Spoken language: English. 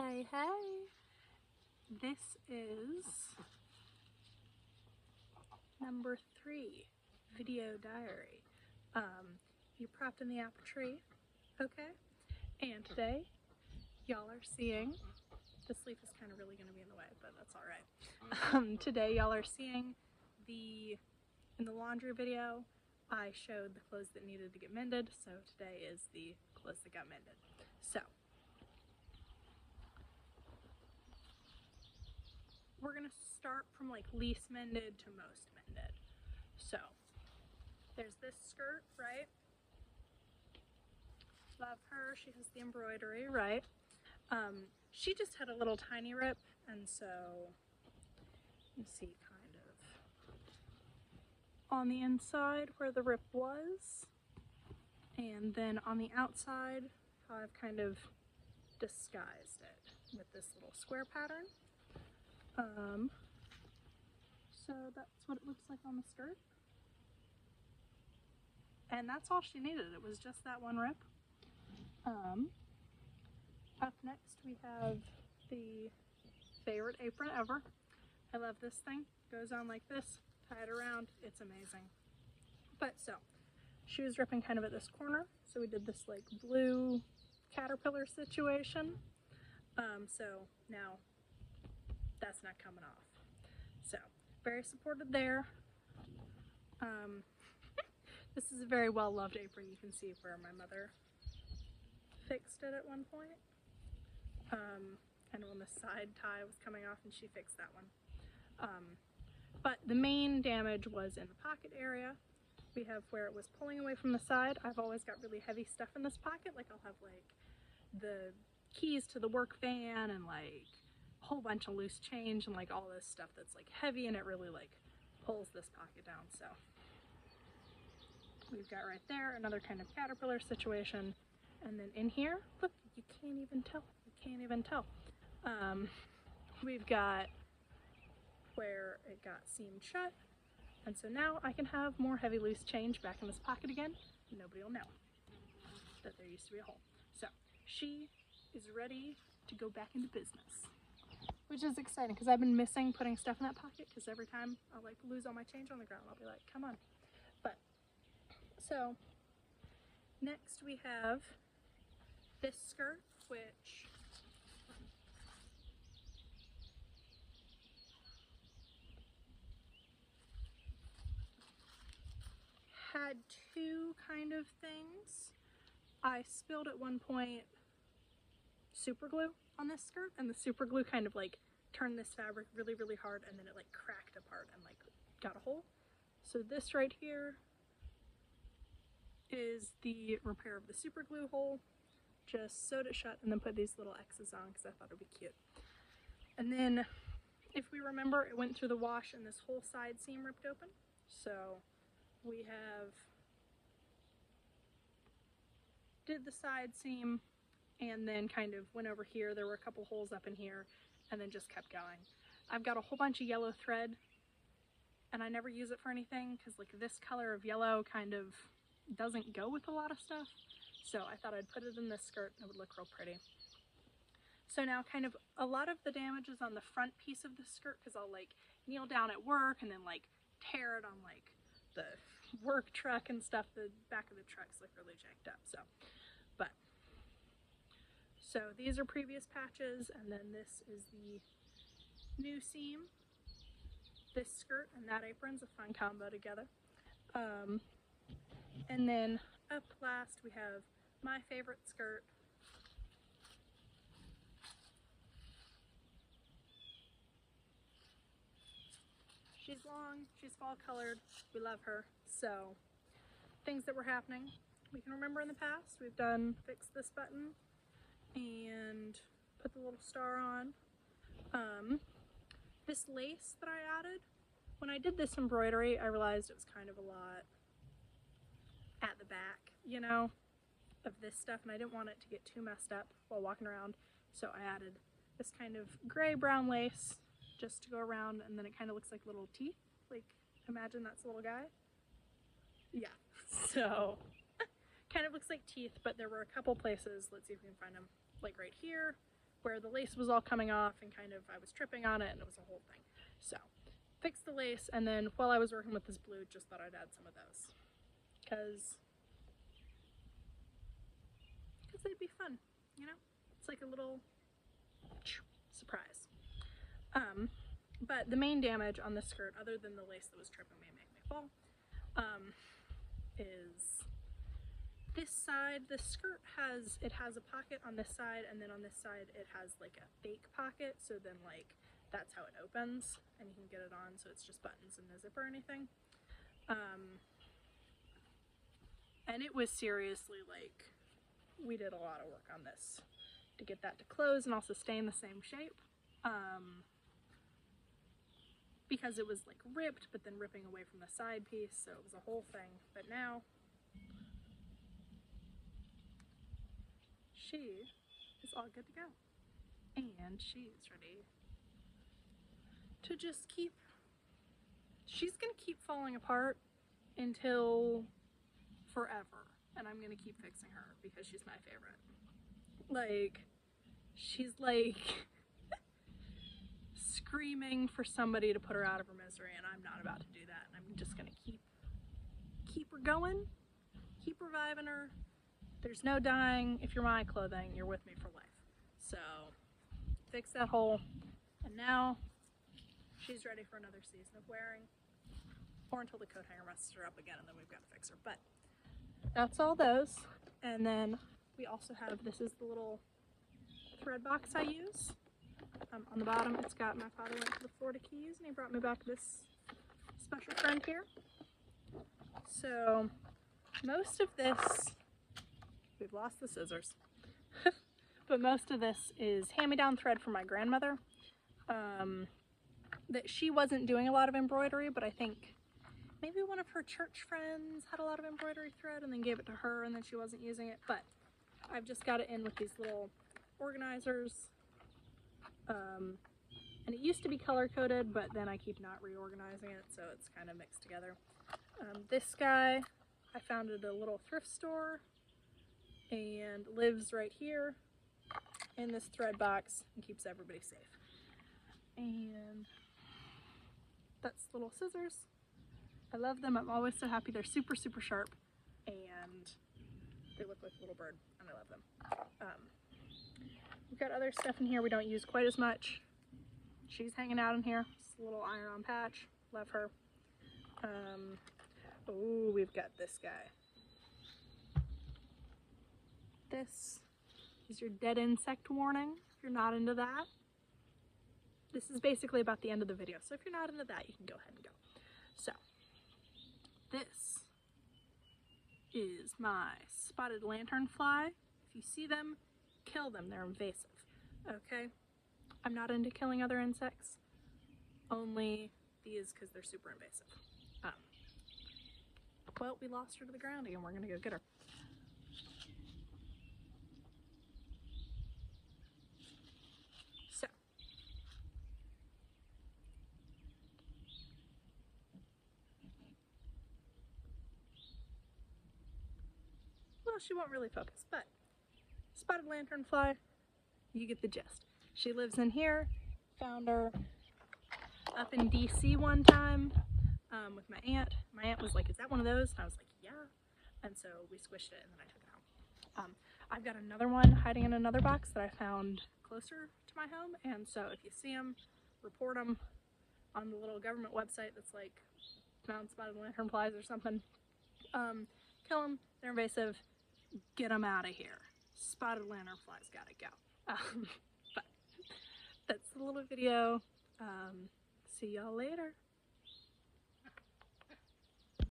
Hey, hey! This is number 3, video diary. You propped in the apple tree, okay? And today, y'all are seeing, this leaf is kind of really going to be in the way, but that's alright. Today, y'all are seeing in the laundry video, I showed the clothes that needed to get mended, so today is the clothes that got mended. So, we're gonna start from like least mended to most mended. So there's this skirt, right? Love her. She has the embroidery, right? She just had a little tiny rip, and so you see kind of on the inside where the rip was, and then on the outside how I've kind of disguised it with this little square pattern. So that's what it looks like on the skirt. And that's all she needed. It was just that one rip. Up next we have the favorite apron ever. I love this thing. Goes on like this, tie it around, it's amazing. But so, she was ripping kind of at this corner, so we did this like blue caterpillar situation. So now that's not coming off. So, very supported there. This is a very well-loved apron. You can see where my mother fixed it at one point. Kind of when the side tie was coming off, and she fixed that one. But the main damage was in the pocket area. We have where it was pulling away from the side. I've always got really heavy stuff in this pocket. Like I'll have like the keys to the work van and like a whole bunch of loose change and like all this stuff that's like heavy, and it really like pulls this pocket down. So we've got right there another kind of caterpillar situation. And then in here, look, you can't even tell. You can't even tell. We've got where it got seamed shut. And so now I can have more heavy loose change back in this pocket again. Nobody will know that there used to be a hole. So she is ready to go back into business, which is exciting because I've been missing putting stuff in that pocket, because every time I'll like lose all my change on the ground, I'll be like, come on. But so next we have this skirt, which had two kind of things. I spilled at one point super glue on this skirt, and the super glue kind of like turned this fabric really, really hard, and then it like cracked apart and like got a hole. So this right here is the repair of the super glue hole. Just sewed it shut and then put these little X's on because I thought it'd be cute. And then if we remember, it went through the wash and this whole side seam ripped open. So we did the side seam and then kind of went over here. There were a couple holes up in here and then just kept going. I've got a whole bunch of yellow thread and I never use it for anything because like this color of yellow kind of doesn't go with a lot of stuff. So I thought I'd put it in this skirt and it would look real pretty. So now kind of a lot of the damage is on the front piece of the skirt because I'll like kneel down at work and then like tear it on like the work truck and stuff. The back of the truck's like really jacked up. So these are previous patches, and then this is the new seam. This skirt and that apron's a fun combo together. And then up last we have my favorite skirt. She's long, she's fall colored, we love her. So things that were happening, we can remember in the past, we've done fix this button and put the little star on. This lace that I added, when I did this embroidery, I realized it was kind of a lot at the back, you know, of this stuff, and I didn't want it to get too messed up while walking around. So I added this kind of gray brown lace just to go around, and then it kind of looks like little teeth. Like, imagine that's a little guy. Yeah, so kind of looks like teeth, but there were a couple places, let's see if we can find them, like right here, where the lace was all coming off and kind of I was tripping on it and it was a whole thing. So fixed the lace, and then while I was working with this blue, just thought I'd add some of those because they'd be fun, you know? It's like a little surprise. But the main damage on this skirt, other than the lace that was tripping me and making me fall, is this side. The skirt has a pocket on this side, and then on this side it has like a fake pocket, so then like that's how it opens and you can get it on, so it's just buttons and no zip or anything. And it was seriously like, we did a lot of work on this to get that to close and also stay in the same shape, because it was like ripped but then ripping away from the side piece, so it was a whole thing. But now she is all good to go, and she's ready to just she's gonna keep falling apart until forever, and I'm gonna keep fixing her because she's my favorite. Like, she's like screaming for somebody to put her out of her misery, and I'm not about to do that. And I'm just gonna keep her going, keep reviving her. There's no dying. If you're my clothing, you're with me for life. So fix that hole, and now she's ready for another season of wearing, or until the coat hanger messes her up again, and then we've got to fix her. But that's all those. And then we also have, this is the little thread box I use. On the bottom it's got, my father went to the Florida Keys and he brought me back this special friend here. So most of this, we've lost the scissors, but most of this is hand-me-down thread from my grandmother. That she wasn't doing a lot of embroidery, but I think maybe one of her church friends had a lot of embroidery thread and then gave it to her, and then she wasn't using it. But I've just got it in with these little organizers, and it used to be color coded, but then I keep not reorganizing it, so it's kind of mixed together. This guy I found at a little thrift store and lives right here in this thread box and keeps everybody safe. And that's little scissors. I love them. I'm always so happy. They're super, super sharp, and they look like a little bird, and I love them. We've got other stuff in here we don't use quite as much. She's hanging out in here. It's a little iron-on patch. Love her. Oh, we've got this guy. This is your dead insect warning, if you're not into that. This is basically about the end of the video, so if you're not into that, you can go ahead and go. So, this is my spotted lanternfly. If you see them, kill them. They're invasive. Okay? I'm not into killing other insects. Only these, because they're super invasive. Well, we lost her to the ground again. We're going to go get her. So. Well, she won't really focus, but spotted lanternfly, you get the gist. She lives in here. Found her up in DC one time with my aunt. My aunt was like, "Is that one of those?" And I was like, "Yeah." And so we squished it and then I took it home. I've got another one hiding in another box that I found closer to my home, and so if you see them, report them on the little government website that's like found spotted lanternflies or something. Kill them. They're invasive. Get them out of here. Spotted lanternflies gotta go. But that's the little video. See y'all later.